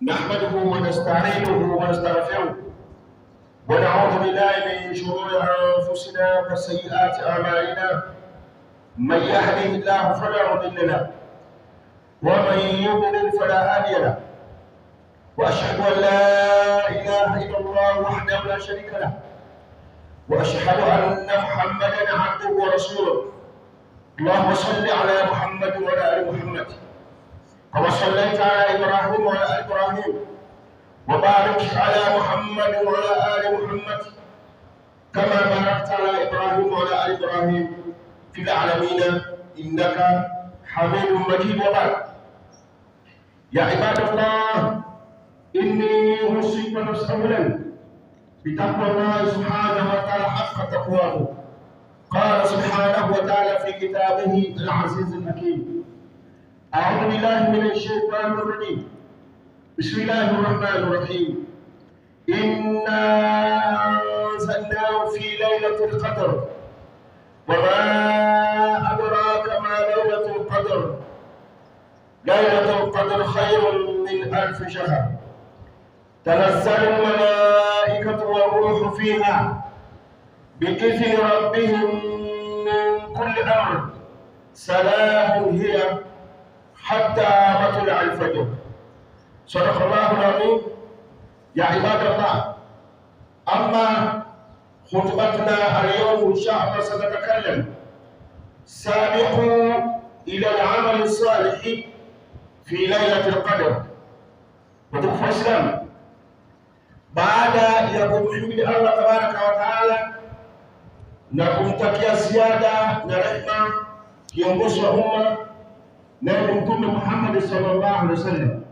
نحمده ونستعينه ونستغفره ونعوذ بالله من شرور أنفسنا وسيئات أعمالنا. من يهده الله فلا مضل له ومن يضلل فلا هادي له، وأشهد أن لا إله إلا الله وحده لا شريك له، وأشهد أن محمدا عبده ورسوله. اللهم صل على محمد وعلى آل محمد كما صليت على إبراهيم وعلى آل إبراهيم، وبارك على محمد وعلى آل محمد كما باركت على إبراهيم وعلى آل إبراهيم في العالمين إنك حميد مجيد. وبعد، يا عباد الله، إني أوصيكم نفسي أولا بتقوى الله سبحانه وتعالى حق تقواه. قال سبحانه وتعالى في كتابه العزيز الحكيم: أعوذ بالله من الشيطان الرجيم، بسم الله الرحمن الرحيم. إنا أنزلناه في ليلة القدر وما أدراك ما ليلة القدر. ليلة القدر خير من 1000 شهر. تنزل الملائكة والروح فيها بإذن ربهم من كل أمر، سلام هي حتى مطلع الفجر. صدق الله العظيم. يا عباد الله، أما خطبتنا اليوم إن شاء الله سنتكلم سابقوا إلى العمل الصالح في ليلة القدر. وتكفى الإسلام بعد يقوم الله تبارك وتعالى na kumtakia ziada na rehema kiongozi wa umma na Mtume Muhammad sallallahu alaihi wasallam,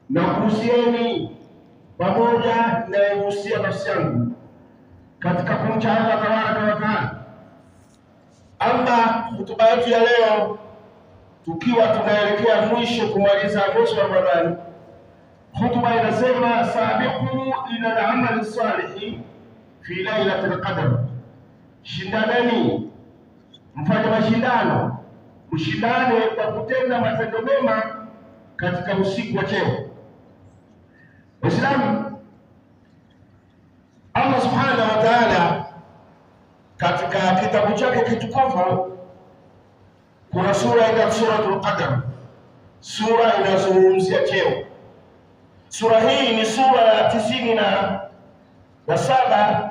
na kuhusieni pamoja na kuhusia nafsi yangu katika kumcha Allah tabaraka wa taala. Ama hotuba yetu ya leo, tukiwa tunaelekea mwisho kumaliza mwezi wa Ramadhani, hotuba inasema sabiqu ila al-amal salih fi lailatul qadr. Shindaneni, mfanye mashindano, mshindane kwa kutenda matendo mema katika usiku wa cheo. Waislamu, Allah subhanahu wa ta'ala katika kitabu chake kitukufu kuna sura ya Suratul Qadr, sura inazungumzia cheo. Sura hii ni sura ya 97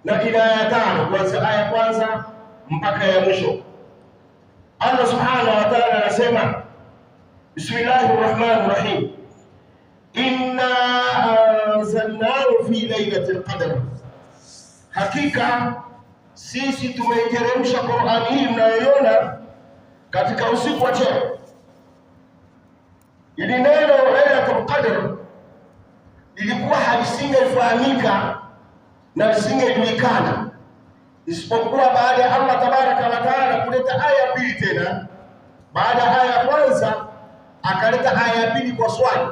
na ina aya 5 kuanzia aya kwanza mpaka ya mwisho. Allah subhanahu wa ta'ala anasema, Bismillahir Rahmanir Rahim, inna anzalnahu fi lailatul qadr. Hakika sisi tumeiteremsha Qur'ani hii mnayoiona katika usiku wa cheo. Ili neno lailatul qadr lilikuwa halisingefahamika na lisingejulikana isipokuwa baada ya Allah tabaraka wa taala kuleta aya pili tena. Baada ya aya kwanza akaleta aya pili kwa swali,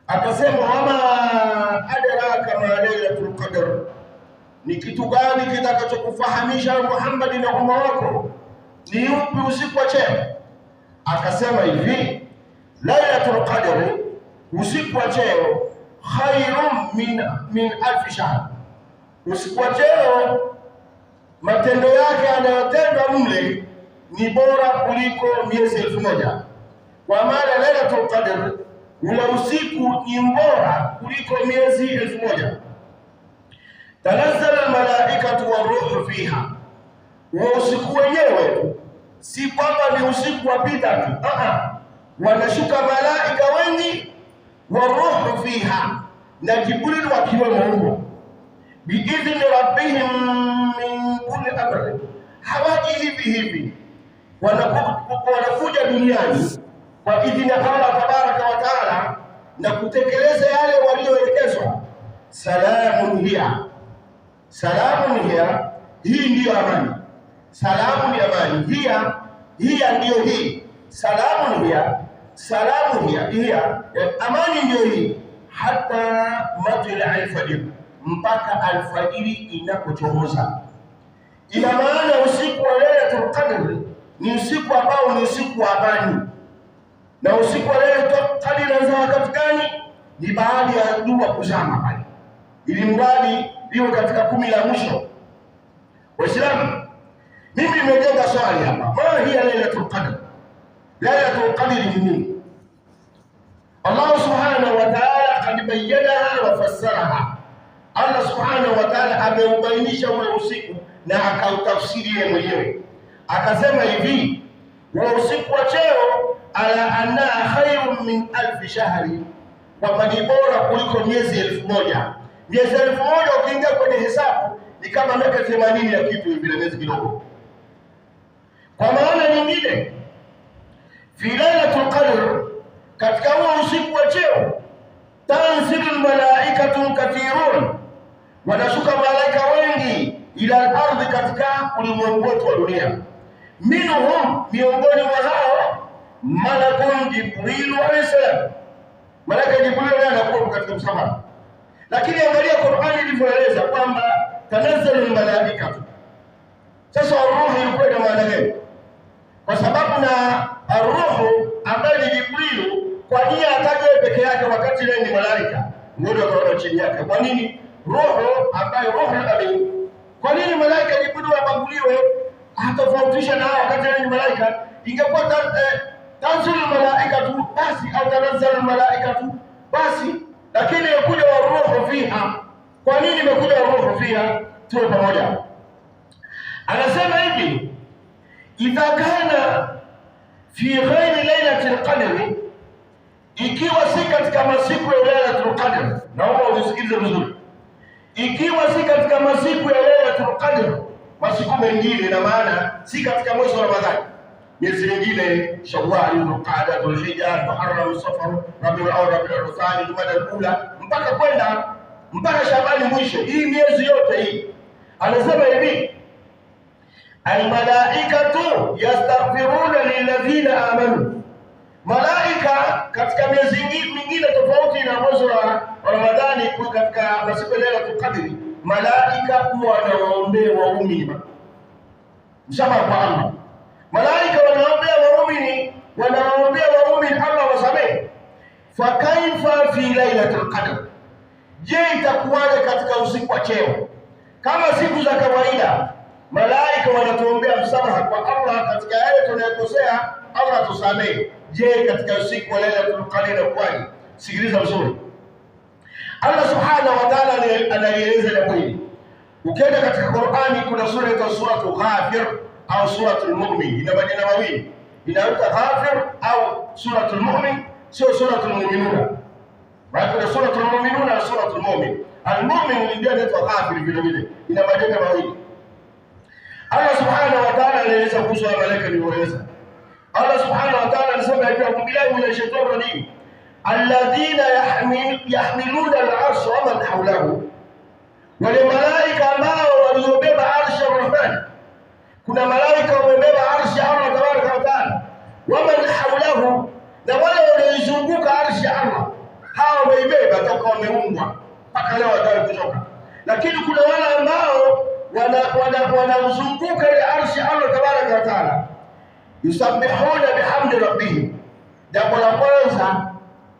akasema wama adraka ma lailatul qadr, ni kitu gani kitakachokufahamisha Muhammad na umma wako ni upi usiku wa cheo? Akasema hivi, lailatul qadr, usiku wa cheo, khairun min 1000 shahr. Usiku wa cheo matendo yake anayotendwa mle ni bora kuliko miezi 1000. Kwa maana lailatul qadr, ule usiku ni bora kuliko miezi 1000. Tanazzala almalaikatu waruhu fiha, wa usiku wenyewe si kwamba ni usiku wa pita tu, wanashuka malaika wengi, waruhu fiha, na Jibril wakiwemo humo, biidhni rabbihim min kulli amr. Hawaji hivi, wanakuja duniani kwa idhini ya Allah tabaraka wa taala na kutekeleza yale walioelekezwa. Salamun hiya, hii ndiyo amani. Salamu ni amani, hiya ndiyo hii. Salamun hiya, amani ndiyo hii, hata matla al-fajr, mpaka alfajiri inapochomoza. Ina maana usiku wa lailatul qadr ni usiku ambao ni usiku wa amani. Na usiku wa lailatul qadr unaanza wakati gani? ni baada ya jua kuzama pale, ili mradi liwe katika 10 la mwisho. Waislamu, mimi nimejenga swali hapa, ma hiya Lailatul Qadr? Lailatul Qadr ni nini? Allah subhanahu wa ta'ala kadibayanaha wa fassaraha. Allah subhanahu wa ta'ala ameubainisha ule usiku na akautafsiri yeye mwenyewe, akasema hivi: wa usiku wa cheo ala annaha khairun min alf shahri, kwamba ni bora kuliko miezi 1000. Miezi 1000 ukiingia kwenye hesabu ni kama miaka 80 ya kitu hivi, miezi kidogo. Kwa maana nyingine, fi Lailatul Qadr, katika huo usiku wa cheo, tanzilul malaikatu kathirun, wanashuka malaika wengi, ila al-ardhi, katika ulimwengu wetu wa dunia. Minhum, miongoni mwa hao, malakun Jibril alayhi salam. Malaika Jibril anakuwa katika msafara. Lakini angalia Qur'ani ilivyoeleza kwamba tanazzalul malaikatu. Sasa roho ilikuwa ina maana gani? Kwa sababu na roho ambaye ni Jibril, kwa nini ataje peke yake wakati yeye ni malaika? Ngoja tuone chini yake. Kwa nini roho ambaye roho amin? Kwa nini malaika Jibril abaguliwe atofautisha na wakati yeye ni malaika? Ingekuwa tanzilul malaikatu basi, au tanazzalul malaikatu basi, lakini imekuja wa roho fiha. Kwa nini imekuja wa roho fiha? Tuwe pamoja. Anasema hivi: idha kana fi ghairi lailatul qadr, ikiwa si katika masiku ya Lailatul Qadr. Naomba unisikilize vizuri. Ikiwa si katika masiku ya Lailatul Qadr, masiku mengine, na maana si katika mwezi wa Ramadhani, miezi mingine Shawwal, Dhulqa'da, Dhulhijja, Muharram, Safar, Rabiul Awwal, Rabiul Thani, Jumadal Ula, mpaka kwenda mpaka Shabani mwisho. Hii miezi yote hii anasema hivi: almalaikatu yastaghfiruna lilladhina amanu. Malaika katika miezi mingine tofauti na mwezi wa Ramadhani, kwa katika masiku ya Lailatul Qadr, malaika huwa wanaombea waumini. Msamaha kwa Allah. Malaika wanaombea waumini Allah wasamehe. Fa kaifa fi Lailatul Qadr? Je, itakuwaje katika usiku wa cheo? Kama siku za kawaida malaika wanatuombea msamaha kwa Allah katika yale tunayokosea, Allah tusamehe. Je, katika usiku wa Lailatul Qadr kwani? Sikiliza vizuri. Allah subhanahu wa ta'ala anaeleza jambo hili. Ukienda katika Qur'ani kuna suratul Ghafir au suratul Mu'min, ina majina mawili. Inaitwa Ghafir au suratul Mu'min, sio suratul Mu'minuna. Maana kuna suratul Mu'minuna na suratul Mu'min. Al-Mu'min ndio inaitwa Ghafir vile vile. Ina majina mawili. Allah subhanahu wa ta'ala anaeleza kuhusu malaika alivyoeleza. Allah subhanahu wa ta'ala anasema hivi: billahi minash shaitani rajim, alladhina yahmiluna al-arsha wa man hawlahu, wale malaika ambao waliobeba arshi ya Rahman. Kuna malaika wamebeba arshi ya Allah tabaraka wa ta'ala, wa man hawlahu, na wale wanaozunguka arshi ya Allah, hao wameibeba toka wameumbwa mpaka leo hawajui kutoka. Lakini kuna wale ambao wanazunguka ile arshi ya Allah tabaraka wa ta'ala, yusabbihuna bihamdi rabbihim. Jambo la kwanza,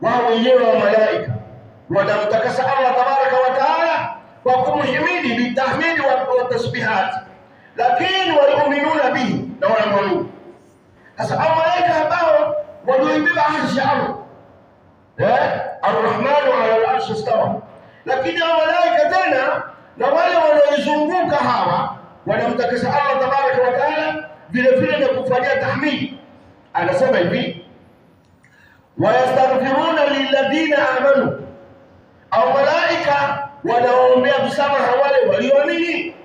wao wenyewe wa malaika wanamtakasa Allah tabaraka wa ta'ala kwa kumhimidi bitahmidi wa tasbihat, lakini waliuminuna bihi, na wanamwamini. Sasa malaika ambao walioibeba arshi ya Allah, Ar-Rahmanu ala al-arshi istawa, lakini malaika tena na wale wanaozunguka hawa wanamtakasa Allah tabaraka wa ta'ala vile vile na kufanyia tahmidi. Anasema hivi: wayastaghfiruna lilladhina amanu, au malaika wanaombea msamaha wale walioamini.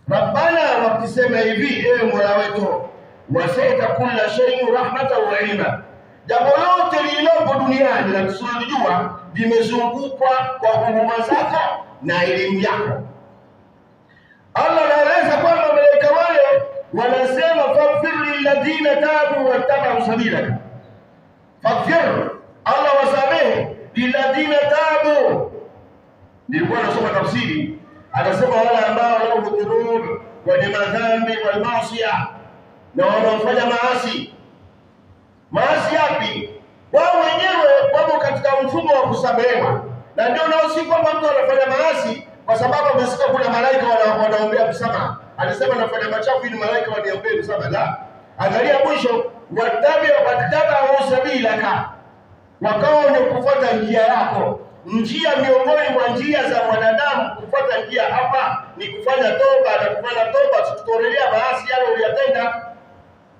Rabbana, wakisema hivi: ewe Mola wetu, wasita kulla shay'in rahmatan wa ilma, jambo lote lililopo duniani na tusilojua limezungukwa kwa huruma zako na elimu yako. Allah anaeleza kwamba malaika wale wanasema faghfir lilladhina tabu wattaba'u sabilaka. Faghfir, Allah wasamehe, lilladhina tabu. Nilikuwa nasoma tafsiri, anasema wale ambao wanaohudhuru kwenye madhambi wal maasiya, na wanaofanya maasi. Maasi yapi? Wao wenyewe wapo katika mfumo wa kusamehewa. Na ndio si kwamba mtu anafanya maasi kwa sababu amesikia kuna malaika wanaombea msamaha. Alisema nafanya machafu ili malaika waniombee msamaha. La. Angalia mwisho, wattabau sabilaka, wakawa wenye kufuata njia yako. Njia miongoni mwa njia za mwanadamu kufuata njia hapa ni kufanya toba, na kufanya toba tutorelea maasi yale uliyotenda.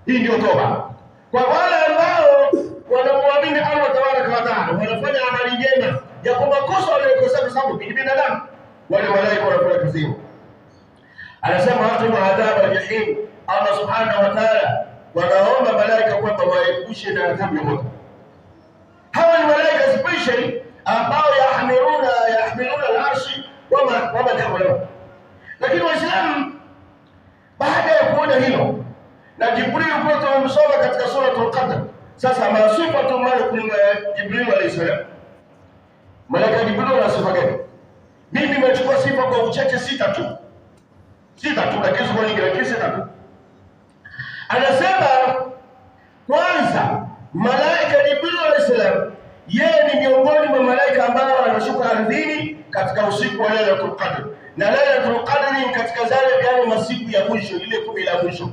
Hii ndio toba. Kwa wale ambao wanamwamini Allah tabaraka wa taala, wanafanya amali njema ya kwa makosa waliyokosea, kwa sababu ni binadamu, wale malaika wanafanya kazi hiyo. Anasema watu wa adhabu jahim, Allah subhanahu wa taala wanaomba malaika kwamba waepushe na adhabu ya moto. Hawa ni malaika special ambao yahmiluna al-arshi wama hawlahu. Lakini Waislamu baada ya kuona hilo, na Jibril kwa tumemsoma katika suratul Qadr. Sasa masifatu malakul Jibril alayhi salam, malaika Jibril ana sifa gani? Mimi nimechukua sifa kwa uchache sita tu, lakini kwa nyingi, lakini sita tu. Anasema kwanza, malaika Jibril alayhi salam yeye ni miongoni mwa malaika ambao wanashuka ardhini katika usiku wa Lailatul Qadr, na Lailatul Qadr ni katika yale masiku ya mwisho, ile 10 la mwisho.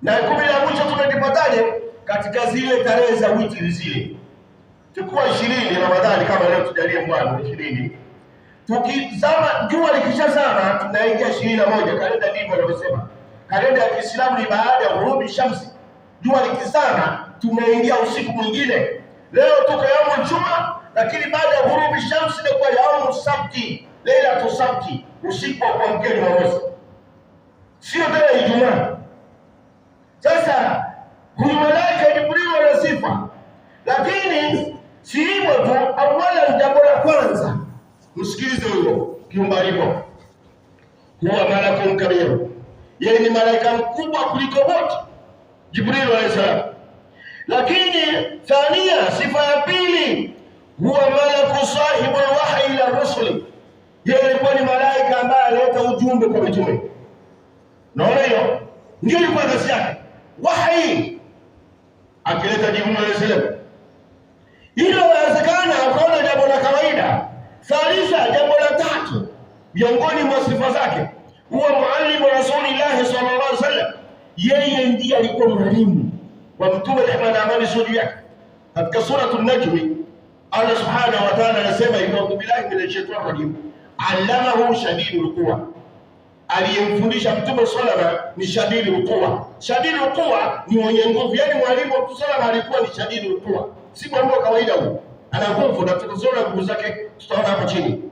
Na 10 la mwisho tunalipataje? Katika zile tarehe za witri zile. Chukua 20 Ramadhani, kama leo tujalie mwanzo 20. Tukizama jua likishazama tunaingia 21. Kalenda ndivyo wanavyosema. Kalenda ya Kiislamu ni baada ya ghurubi shamsi. Jua likizama tunaingia usiku mwingine. Leo tuko yaumu Juma, lakini baada ya ghurubi shamsi ni kwa yaumu sabti, Lailatul Sabti, usiku wa kuamkia Jumamosi. Sio tena Ijumaa. Sasa huyu malaika Jibril ana sifa, lakini si hivyo tu. Awala, jambo la kwanza, msikilize huyo kiumbe alipo. Huwa malakun kabir, yeye ni malaika mkubwa kuliko wote, Jibril alayhi salam. Lakini thania, sifa ya pili, huwa malaku sahibul wahyi ila rusuli, yeye alikuwa ni malaika ambaye aleta ujumbe kwa mitume. Naona hiyo ndio ilikuwa kazi yake, wahi akileta Jibril alayhi salam. Hilo inawezekana akaona jambo la kawaida. Thalitha, jambo la tatu miongoni mwa sifa zake, huwa muallimu Rasulillah sallallahu alaihi wasallam, yeye ndiye alikuwa mwalimu wa mtume rehma na amani juu yake. Katika suratul Najm Allah subhanahu wa ta'ala anasema, a'udhu billahi minash shaitani rajim, allamahu shadidul quwa, aliyemfundisha mtume sallallahu ni shadidul quwa. Shadidul quwa ni mwenye nguvu, yani mwalimu wa sallallahu alikuwa ni shadidul quwa, si mwalimu wa kawaida huyo, ana nguvu, na tutaziona nguvu zake tutaona hapo chini.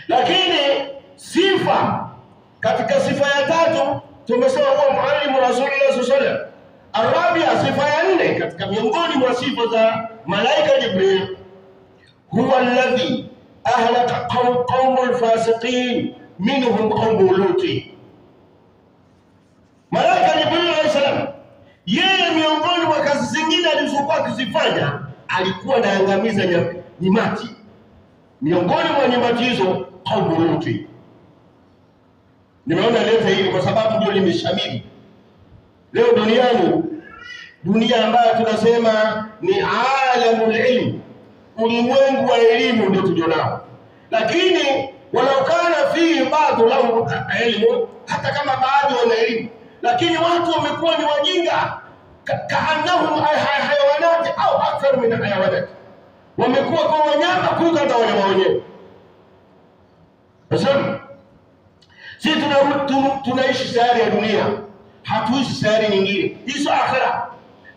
Lakini sifa, katika sifa ya tatu tumesema huwa muallimu Rasulullah sallallahu alaihi wasallam. Arabia, sifa ya 4 katika miongoni mwa sifa za malaika Jibril, huwa alladhi ahlaka qaumul fasiqin minhum qaum Lut. Malaika Jibril alayhi salam, yeye miongoni mwa kazi zingine alizokuwa akizifanya, alikuwa anaangamiza nyimati. Miongoni mwa nyimati hizo qaum Lut. Nimeona leta hili kwa sababu ndio limeshamiri leo duniani, dunia ambayo tunasema ni alamul ilm, ulimwengu wa elimu ndio tulionao. Lakini walau kana fi baadhi lahu ilmu, hata kama baadhi wana elimu, lakini watu wamekuwa ni wajinga, kaannahum hayawanati au akthar min hayawanati, wamekuwa kwa wanyama kuliko hata wanyama wenyewe. Sasa sisi tunaishi sayari ya dunia, hatuishi sayari nyingine. Hizo akhera.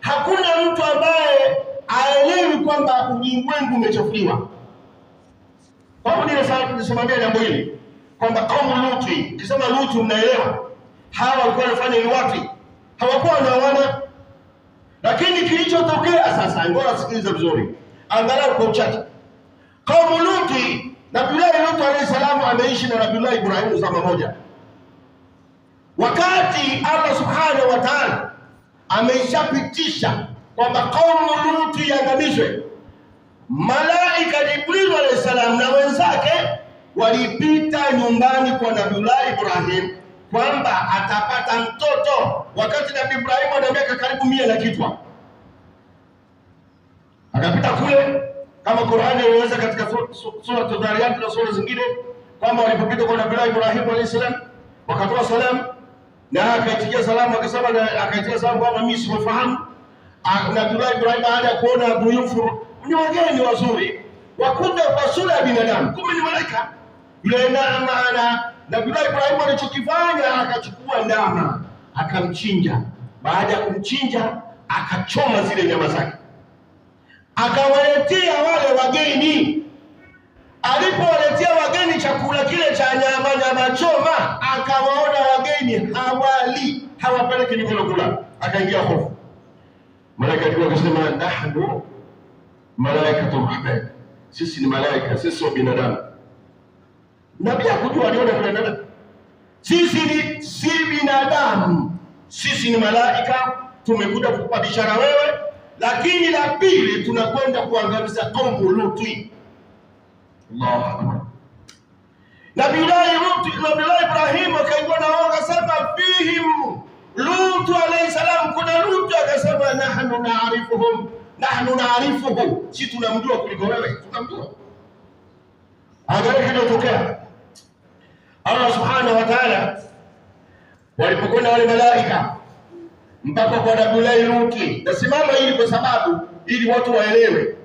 Hakuna mtu ambaye aelewi kwamba ulimwengu umechafuliwa. Kwa nini nisimamia jambo hili kwamba kaumu Lut, kisema Lut mnaelewa hawa walikuwa wanafanya ni wapi? Hawakuwa wanaona. Lakini kilichotokea sasa, ngoja sikiliza vizuri, angalau kwa uchache. Kaumu Lut, Nabii Lut alayhi salamu ameishi na Nabii Ibrahim zama moja. Wakati Allah subhanahu wa ta'ala ameishapitisha kwamba kaumu Lut iangamizwe, malaika Jibril alayhi salam na wenzake walipita nyumbani kwa Nabii Ibrahim kwamba atapata mtoto, wakati Nabii Ibrahim ana miaka karibu 100 na kitu. Akapita kule kama Qur'ani inaweza katika sura Adh-Dhariyat na sura zingine kwamba walipopita kwa Nabii Ibrahim alayhi salam wakatoa salamu na akaitikia salamu akasema akaitikia salamu kwamba mimi sifahamu. Nabii Ibrahim baada ya kuona dhuyufu ni wageni wazuri wakuja kwa sura ya binadamu kumbe ni malaika, yule maana Nabii Ibrahim alichokifanya akachukua ndama akamchinja. Baada ya kumchinja akachoma zile nyama zake akawaletea wale wageni. Alipowaletea wageni chakula kile cha nyama choma, akawaona wageni hawali hawapeleki mikono kula, akaingia hofu. Malaika akasema nahnu malaikatur rahman, sisi ni malaika, sisi sio binadamu. Nabii hakujua, aliona binadamu. Sisi si binadamu, sisi ni malaika, tumekuja kukupa bishara wewe. Lakini la pili tunakwenda kuangamiza kaumu Luti. Allahu Akbar. Nabii Ibrahim akaingia na wao akasema fihim Lutu alayhi salam, kuna Lutu akasema nahnu naarifuhu, si tunamjua kuliko wewe, tunamjua. Angalia kinachotokea. Allah subhanahu wa ta'ala walipokwenda wale malaika mpaka kwa Nabii Luti. Nasimama hili kwa sababu ili watu waelewe,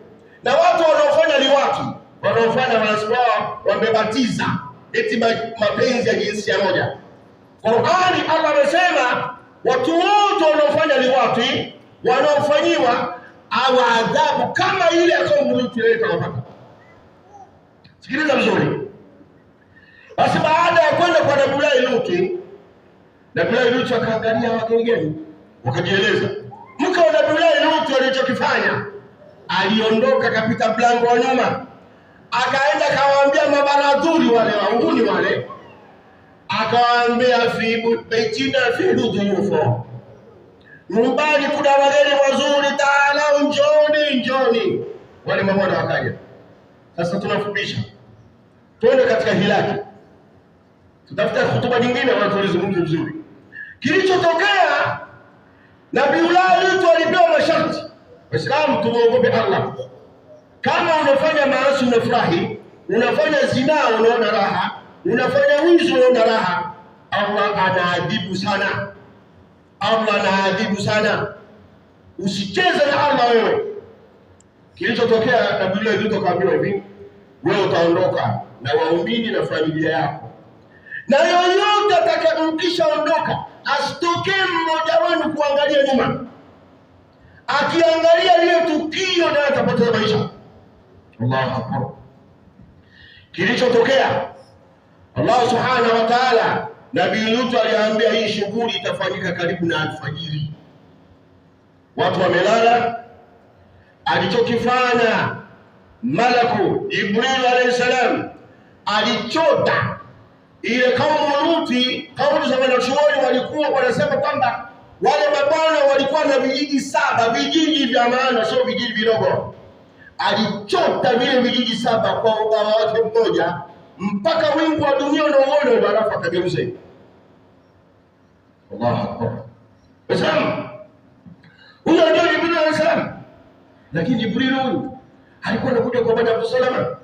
na watu wanaofanya ni watu wanaofanya wanaswao wamebatiza eti mapenzi ya jinsia moja. Qur'ani Allah amesema watu wote wanaofanya ni watu wanaofanyiwa au adhabu kama ile akamu Luti iliyotawapata. Sikiliza vizuri. Basi baada ya kwenda kwa Nabii Luti akaangalia wageni wakajieleza. Mke wa Nabii Luti alichokifanya, aliondoka kapita mlango wa nyuma, akaenda kawaambia mabaradhuri wale waunguni wale, akawaambia fi baitina fi dhuyufo, nyumbani kuna wageni wazuri, taalau njoni. Wale mabwana wakaja. Sasa tunafupisha, twende katika hilaki, tutafuta hotuba nyingine watu walizungumza vizuri. Kilichotokea, Nabii Luti alipewa masharti. Waislamu tumuogope Allah. Kama unafanya maasi unafurahi, unafanya zina unaona raha, unafanya wizi unaona raha, Allah anaadhibu sana. Usicheze na Allah wewe. Kilichotokea, Nabii Luti akaambiwa hivi, wewe utaondoka na waumini na familia yako, na yoyote atakayemkishaondoka asitokee mmoja wenu kuangalia nyuma. Akiangalia lile tukio na atapoteza maisha. Allahu Akbar. Kilichotokea, Allah subhanahu wa ta'ala, Nabii Luti aliambia hii shughuli itafanyika karibu na alfajiri. Watu wamelala. Alichokifanya Malaku Jibril alayhi salam, alichota ile kaumu Luti. Kauli za wanachuoni walikuwa wanasema kwamba wale mabwana walikuwa na vijiji 7, vijiji vya maana, sio vijiji vidogo. Alichota vile vijiji 7 kwa ugawa wake mmoja, mpaka wingu wa dunia unaoona barafu akageuza. Allahu Akbar. Wasallam. Huyo ndio Jibril alayhi salam. Lakini Jibril huyu alikuwa anakuja kwa Bwana Abdul Salama,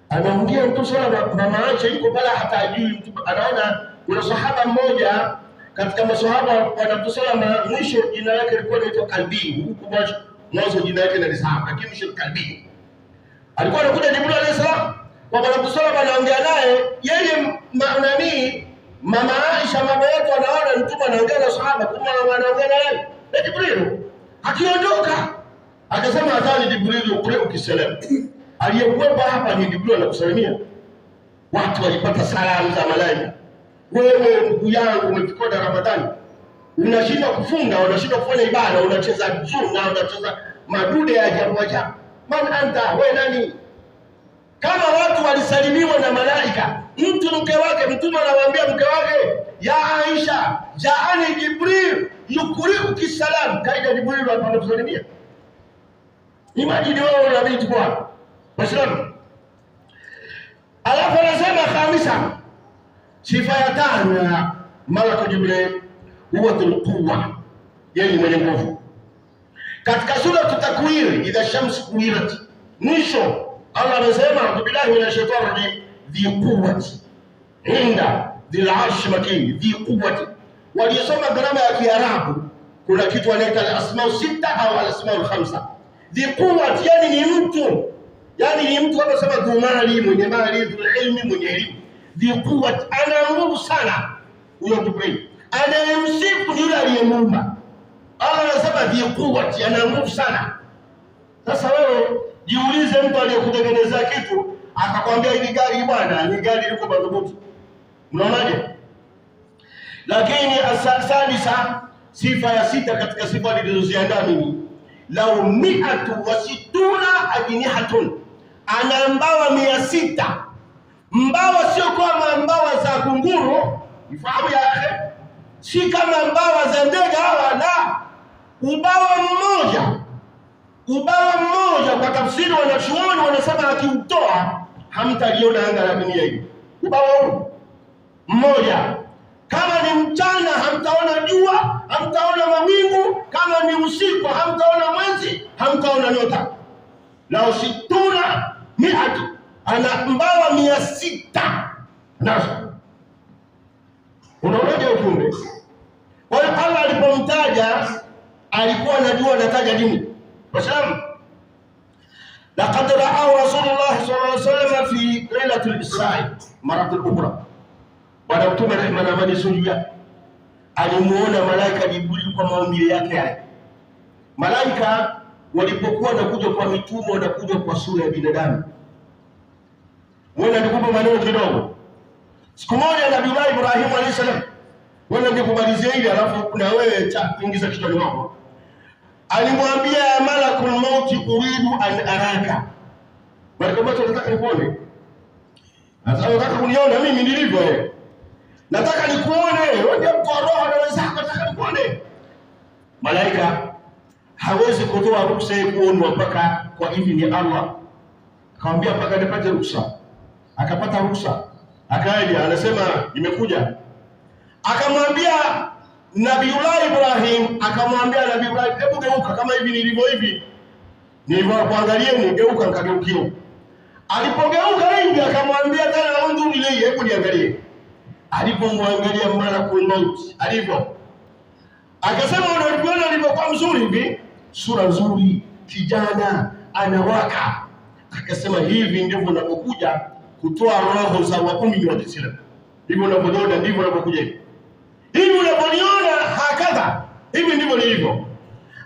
anaongea Mtume Salama, mama Aisha yuko pala, hata ajui. Anaona kuna sahaba mmoja katika masahaba wa Abdul Salama, mwisho jina lake lilikuwa linaitwa Kalbi, huko mwanzo jina lake ni Sahaba, lakini mwisho Kalbi. Alikuwa anakuja Jibril alayhi salam kwa Bwana Abdul Salama, anaongea naye yeye mama Aisha, mama yetu, anaona Mtume anaongea na sahaba, kumbe anaongea naye na Jibril. Akiondoka akasema atani Jibril ukisalamu. Aliyekuwepo hapa ni Jibril anakusalimia. Watu walipata salamu za malaika. Wewe ndugu yangu umefika na Ramadhani, unashinda kufunga, unashinda kufanya ibada, unacheza zunga, unacheza madude ya ajabu. Man anta, wewe nani? Kama watu walisalimiwa na malaika, mtu mke wake, Mtume anawaambia mke wake, ya Aisha, jaani Jibril yukuriuki salam, kaida Jibril anakusalimia. Imagine wewe unabii tu kwa Waislamu. Alafu anasema khamisa, sifa ya 5 ya Malaku Jibril huwa quwwa, yeye mwenye nguvu. Katika sura Takwir, idha shamsu kuwirat, mwisho Allah amesema a'udhu billahi minash shaitani rajim, dhi quwwati inda dhil arshi makin, dhi quwwati. Walisoma gharama ya Kiarabu, kuna kitu wanaita al-asma sita au al-asma al-khamsa. Dhi quwwati yani ni mtu, kama sema dhumali, mwenye mali, dhul ilmi, mwenye elimu. Dhi quwwati ana nguvu sana. Huyo Jibril anayemsifu ni yule aliyemuumba. Allah anasema dhi quwwati ana nguvu sana. Sasa wewe jiulize, mtu aliyekutengenezea kitu akakwambia hili gari bwana ni gari liko madhubuti, unaonaje? Lakini asadisa, sifa ya sita katika sifa nilizoziandaa mimi, lau 160 ajnihatun, ana mbawa 600. Mbawa sio kama mbawa za kunguru, ifahamu ya akhi, si kama mbawa za ndege hawa, la, ubawa mmoja. Kwa tafsiri wanachuoni wanasema akiutoa hamtaliona anga la dunia hii. Ubawa mmoja, kama ni mchana hamtaona jua, hamtaona mawingu, kama ni usiku hamtaona mwezi, hamtaona nyota. Lao 60 miatu, ana mbawa 600 nazo. Unaonaje ujumbe? Kwa hiyo Allah alipomtaja alikuwa anajua anataja nini. Kwa sababu laqad ra'a Rasulullah sallallahu alaihi wasallam fi lailatul Isra maratul ukhra, Bwana Mtume rehema na amani juu yake alimuona malaika Jibril kwa maumbile yake haya. Malaika walipokuwa wanakuja kwa mitume wanakuja kwa sura ya binadamu. Wewe nikupa maneno kidogo. Siku moja Nabii Ibrahim alayhi salam, wewe nikukumalizia ile alafu na wewe kuingiza kichwani mwako, alimwambia malakul mauti uridu an araka. Malakul mauti nataka nikuone. Nataka kuniona mimi nilivyo wewe. Nataka nikuone, wewe ndiye mtu wa roho na wenzako, nataka nikuone. Malaika hawezi kutoa ruhusa ya kuonwa mpaka kwa idhini ya Allah. Akamwambia mpaka nipate ruhusa. Akapata ruhusa. Akaja anasema nimekuja. Akamwambia Nabiullah Ibrahim, akamwambia Nabii Ibrahim, hebu geuka kama hivi nilivyo hivi. Nilivyokuangalieni geuka, nikageukia. Alipogeuka hivi akamwambia tena undu ile, hebu niangalie. Alipomwangalia malakul maut alivyo, akasema unaona alivyokuwa mzuri hivi, sura nzuri, kijana anawaka. Akasema hivi ndivyo unapokuja kutoa roho za waumini wa Kiislamu. Ndivyo unavyoona, ndivyo unapokuja hivi. Hivi unaponiona hakadha, hivi ndivyo nilivyo.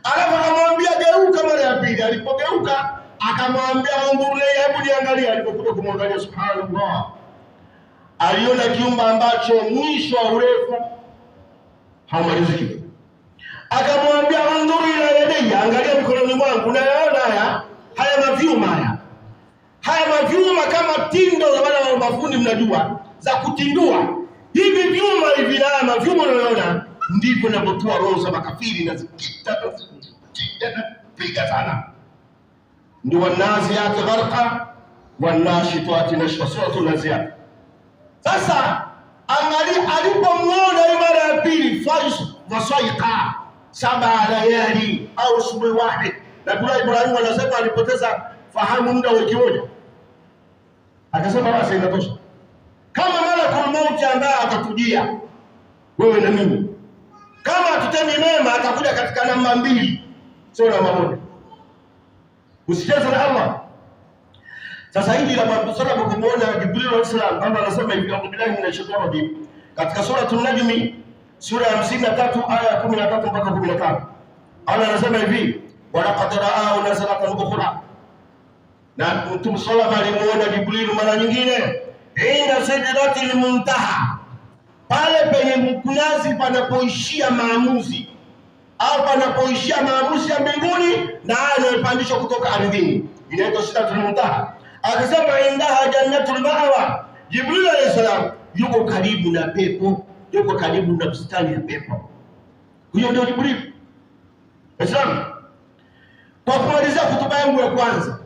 Alafu akamwambia geuka mara ya pili. Alipogeuka akamwambia undurle, hebu niangalie. Alipokuja kumwangalia, subhanallah, aliona kiumbe ambacho mwisho wa urefu haumaliziki. Akamwambia unduri ila yadayhi, angalia mikononi mwangu, unayaona haya mavyuma haya mavyuma kama tindo za bana wa mafundi, mnajua za kutindua hivi vyuma hivi, na mavyuma unayoona ndivyo ninavyotoa roho za makafiri na zikita piga sana. Ndio wanaziati gharqa wanashitati nashwa, suratul naziat. Sasa angalia alipomuona mara ya pili, fasaiqa 7 layali au subuhi wahid. Nabii Ibrahim anasema alipoteza fahamu muda wa wiki moja. Akasema basi inatosha. Kama malakul mauti ambaye atatujia wewe na mimi, kama tutemi mema atakuja katika namba 2, sio namba 1. Usicheze na Allah. Sasa hivi la sababu kumuona Jibril alayhi salam, Allah anasema hivi, a'udhu billahi minash shaitani rajim, katika suratul Najm sura ya 53 aya ya 13 mpaka 15. Allah anasema hivi, wa laqad ra'ahu nazlatan ukhra, na Mtume sallallahu alayhi wasallam alimuona Jibril mara nyingine inda sidratil muntaha, pale penye mkunazi panapoishia maamuzi au panapoishia maamuzi ya mbinguni na yanayopandishwa kutoka ardhini, inaitwa sidratul muntaha. Akasema indaha jannatul ma'wa, Jibril alayhi salam yuko karibu na pepo, yuko karibu na bustani ya pepo. Huyo ndio Jibril. Islam. Kwa kumalizia hotuba yangu ya kwanza,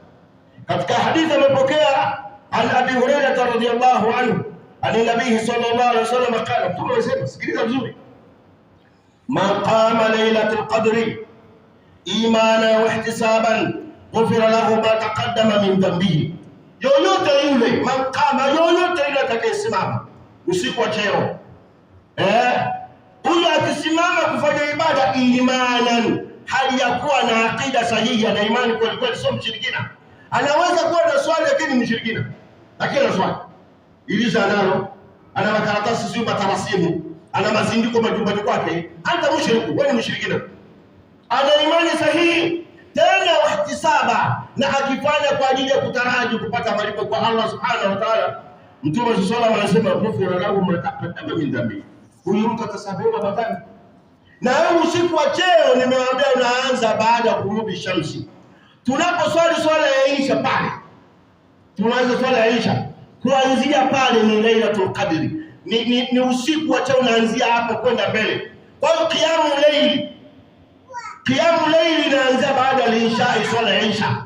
katika hadithi amepokea an Abi Hurairah radhiyallahu anhu an Nabii sallallahu alayhi wasallam qala, tunasema sikiliza vizuri, man qama lailatul qadri imana wa ihtisaban ghufira lahu ma taqaddama min dhanbihi. Yoyote yule makama, yoyote yule atakayesimama usiku wa cheo, huyo akisimama kufanya ibada imanan, hali ya kuwa na akida sahihi, na imani kweli kweli, sio mshirikina. Anaweza kuwa na swali lakini mshirikina, lakini ana swali iliza nalo, ana makaratasi sio matarasimu, ana mazindiko majumbani kwake, hata mshiriki, wewe ni mshirikina. Ana imani sahihi tena wahtisaba, na akifanya kwa ajili ya kutaraji kupata malipo kwa Allah subhanahu wa ta'ala. Mtume sallallahu alayhi wasallam anasema ghufira lahu ma taqaddama min dhanbi, huyu mtu atasamehewa madhambi. Na huu usiku wa cheo nimewaambia unaanza baada ya kurudi shamsi. Tunaposwali swala ya Isha pale, tunaanza swala ya Isha, kuanzia pale ni Lailatul Qadr, ni usiku wa cheo unaanzia hapo kwenda mbele. Kwa hiyo Kiamu Layli inaanza baada ya Isha, swala ya Isha.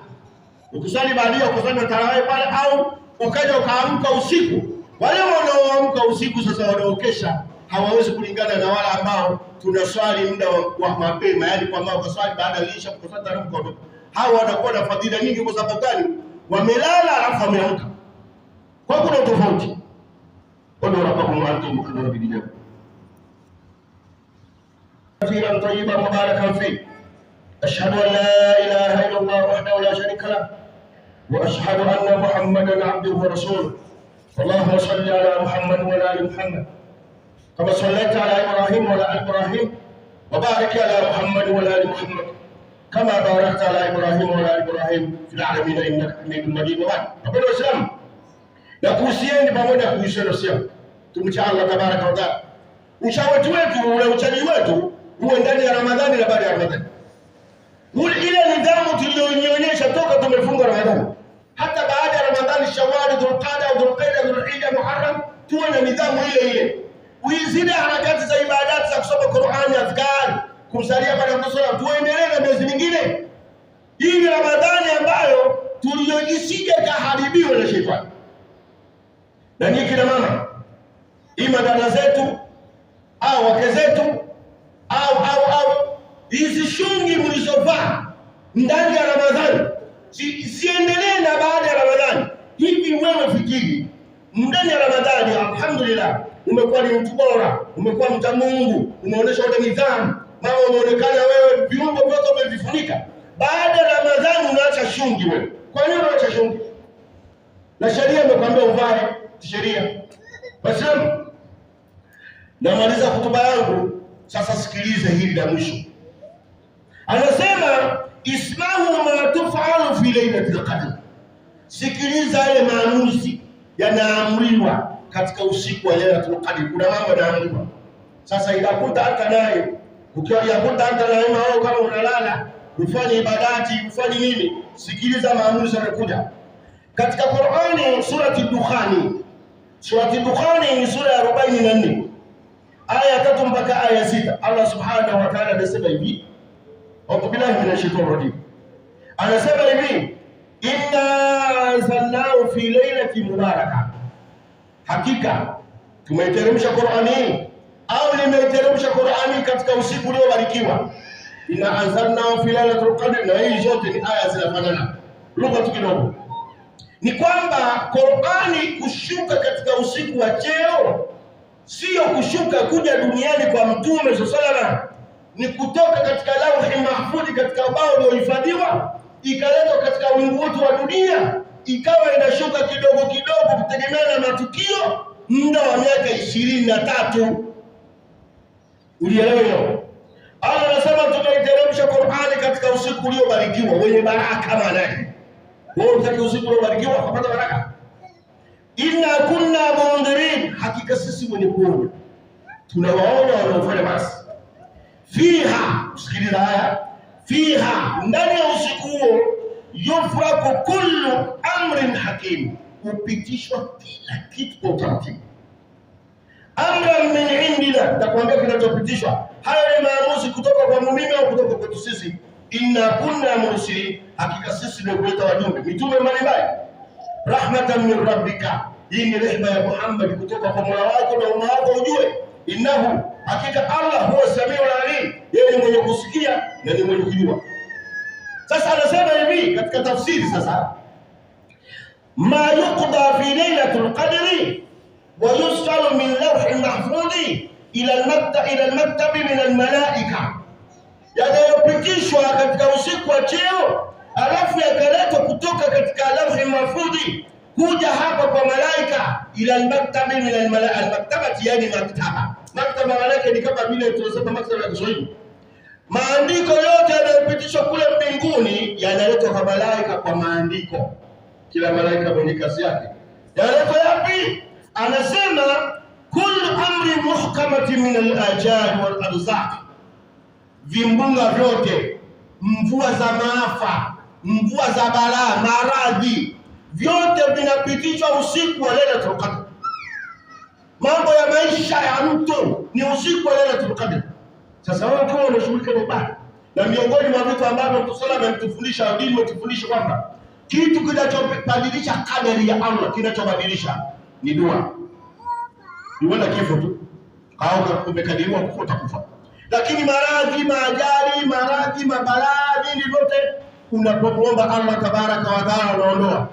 Ukiswali baada kuswali tarawih pale, au ukaja ukaamka usiku. Wale wanaoamka usiku sasa wanaokesha hawawezi kulingana na wale ambao tunaswali muda wa mapema, yani kwa maana ukaswali baada ya Isha ukaswali tarawih kwa ndoto. Hao wanakuwa na fadhila nyingi kwa sababu gani? Wamelala alafu wameamka. Kwa kuna tofauti. Wala rabbukum antum mukaddaru bidijab. كثيرا طيبا مباركا فيه. أشهد أن لا إله إلا الله وحده لا شريك له، وأشهد أن محمدا عبده ورسوله. اللهم صل على محمد وعلى آل محمد كما صليت على إبراهيم وعلى آل إبراهيم، وبارك على محمد وعلى آل محمد كما باركت على إبراهيم وعلى آل إبراهيم في العالمين إنك حميد مجيد. وبعد أقول الإسلام nakuhusieni pamoja kuishi nafsia, tumche Allah tabaraka wa taala. Ushauri wetu ule uchaji wetu huo ndani ya Ramadhani na baada ya Ramadhani. Ile nidhamu tuliyoonyesha toka tumefunga Ramadhani, hata baada ya Ramadhani, Shawwal, Dhulqa'da, Dhulqa'da, Dhulhijja, Muharram, tuwe na nidhamu ile ile. Uizidi harakati za ibadati za kusoma Qur'ani, adhkar, kumsalia baada ya kusala, tuendelee na miezi mingine. Hii ni Ramadhani ambayo tuliyoisije kaharibiwa na shetani. Na nyinyi kina mama, ima dada zetu au wake zetu au hizi shungi mlizovaa ndani ya Ramadhani siendelee na baada ya Ramadhani. Hivi wewe fikiri, ndani ya Ramadhani alhamdulillah umekuwa ni mtu bora, umekuwa mcha Mungu, umeonyesha ile nidhamu, mama umeonekana wewe viungo vyote umevifunika. Baada ya Ramadhani unaacha shungi wewe. Kwa nini unaacha shungi? Na sheria imekwambia uvae sheria. Basi namaliza hotuba yangu sasa, sikilize hili la mwisho. Anasema ismahu ma tufalu fi lailatul qadr, sikiliza yale maamuzi yanaamriwa katika usiku wa Lailatul Qadr. Kuna mambo yanaamriwa. Sasa inakuta hata naye ukiwa yakuta hata naye au kama unalala ufanye ibadati ufanye nini, sikiliza maamuzi yanakuja katika Qur'ani. Surati Dukhani, surati Dukhani ni sura ya 44 aya 3 mpaka aya 6. Allah subhanahu wa ta'ala anasema hivi, a'udhu billahi minash shaitani rajim, anasema hivi, inna anzalnahu fi lailatin mubarakah, hakika tumeiteremsha Qur'ani au nimeiteremsha Qur'ani katika usiku uliobarikiwa. Inna anzalnahu fi lailatul qadr, na hii zote ni aya zinafanana lugha tu kidogo. Ni kwamba Qur'ani kushuka katika usiku wa cheo sio kushuka kuja duniani kwa Mtume sallallahu alaihi wasallam, ni kutoka katika lauhi mahfudhi, katika bao uliohifadhiwa, ikaletwa katika wingu wote wa dunia, ikawa inashuka kidogo kidogo kutegemea na matukio, muda wa miaka 23. Ulielewa hilo? Allah anasema tumeiteremsha Qur'ani katika usiku uliobarikiwa, wenye baraka. Maana yake wewe unataka usiku uliobarikiwa kupata baraka. Inna kunna mundhirin, hakika sisi wenye kuonya tunawaonya wanaofanya basi. Fiha, sikiliza haya, fiha, ndani ya usiku huo, yufraku kullu amrin hakim, upitishwa kila kitu kwa utaratibu. Amran min indina, takwambia kinachopitishwa. Hayo ni maamuzi kutoka kwa mimi au kutoka kwetu sisi. Inna kunna mursilin, hakika sisi ndio kuleta wajumbe, mitume mbalimbali. Rahmatan min rabbika, hii ni rehema ya Muhammad kutoka kwa Mola wako na umma wako, ujue innahu, hakika Allah huwa samiul alim, yeye ni mwenye kusikia na ni mwenye kujua. Sasa anasema hivi katika tafsiri sasa, ma yuqda fi lailatul qadri wa yusalu min lawhin mahfudhi ila al-maktabi min al-malaika, yanayopitishwa katika usiku wa cheo alafu yakaletwa kutoka katika lawhi mahfudhi kuja hapa kwa malaika ila al-maktabi min al-malaika. Al-maktabati yani maktaba. Maktaba malaika ni kama vile tunasema maktaba ya Kiswahili. Maandiko yote yanayopitishwa kule mbinguni yanaletwa kwa malaika kwa maandiko. Kila malaika mwenye kazi yake. Yanaletwa yapi? Anasema kullu amri muhkamati min al-ajal wal arzaq, vimbunga vyote, mvua za maafa, mvua za balaa, maradhi, vyote vinapitishwa usiku wa Lailatul Qadr. Mambo ya maisha ya mtu ni usiku wa Lailatul Qadr. Sasa wewe kama unashughulika na ibada, na miongoni mwa vitu ambavyo Mtume sallallahu alayhi wasallam ametufundisha, dini imetufundisha kwamba kitu kinachobadilisha kadari ya Allah, kinachobadilisha ni dua. Unaona kifo tu au umekadiriwa kufa utakufa, lakini maradhi, maajali, maradhi, mabalaa, nini vyote unapomuomba Allah tabaraka wa taala unaondoa.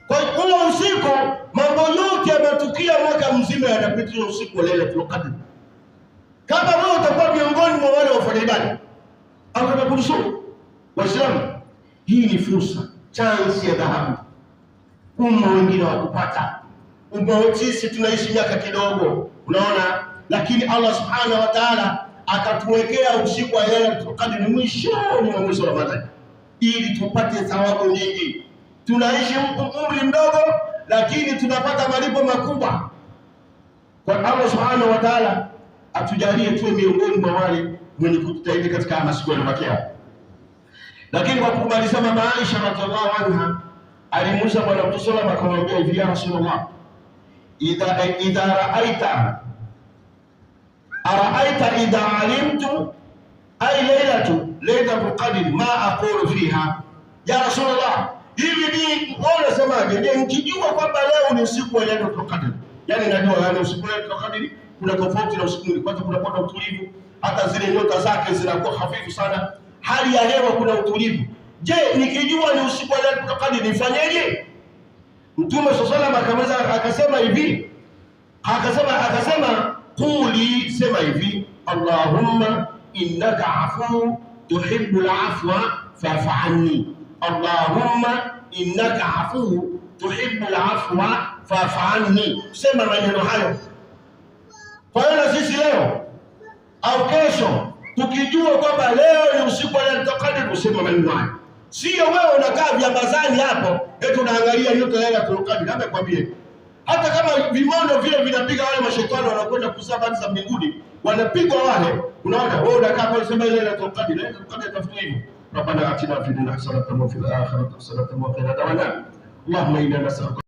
Kwa hiyo usiku mambo yote yanatukia mwaka mzima yanapitishwa usiku wa Lailatul Qadr. Kama wewe utakuwa miongoni mwa wale wafanya ibada au utakunusuru Waislamu, hii ni fursa, chance ya dhahabu. Wengine wa kupata sisi tunaishi miaka kidogo, unaona, lakini Allah subhanahu wa ta'ala akatuwekea usiku wa Lailatul Qadr mwishoni mwa mwezi wa Ramadhani ili tupate thawabu nyingi. Tunaishi umri mdogo lakini tunapata malipo makubwa. Kwa Allah subhanahu wa ta'ala atujalie tuwe miongoni mwa wale wenye kujitahidi katika masiku yanayobakia. Lakini kwa kumaliza, mama Aisha radhiallahu anha alimuuliza Bwana Mtume sallallahu alayhi wasallam, akamwambia hivi, ya Rasulullah, idha araita idha alimtu ay lailatul qadr ma aqulu fiha. Ya Rasulullah, hivi ni wewe unasemaje? Je, nikijua kwamba leo ni usiku wa Lailatul Qadr, yani najua yani usiku wa Lailatul Qadr kuna tofauti na usiku mwingine. Kwanza kuna utulivu, hata zile nyota zake zinakuwa hafifu sana, hali ya hewa kuna utulivu. Je, nikijua ni usiku wa Lailatul Qadr nifanyeje? Mtume sallallahu alayhi wasallam akasema hivi, akasema quli, sema hivi, Allahumma innaka afu tuhibbul afwa fa'fu anni. Allahumma innaka afu tuhibbul afwa fa'fu anni. Sema maneno hayo. Kwa hiyo sisi leo au kesho tukijua kwamba leo ni usiku wa Lailatul Qadr, useme maneno hayo. Sio wewe unakaa viambazani hapo eti unaangalia nyota ya Lailatul Qadr. Nakwambia hata kama vimondo vile vinapiga wale mashetani wanakwenda kusaba za mbinguni, wanapigwa wale, unaona wewe unakaa pale sema Lailatul Qadr, Lailatul Qadr tafuta hivyo. Rabbana atina fid dunya hasanatan wa fil akhirati hasanatan wa qina adhaban nar. Allahumma inna nas'aluka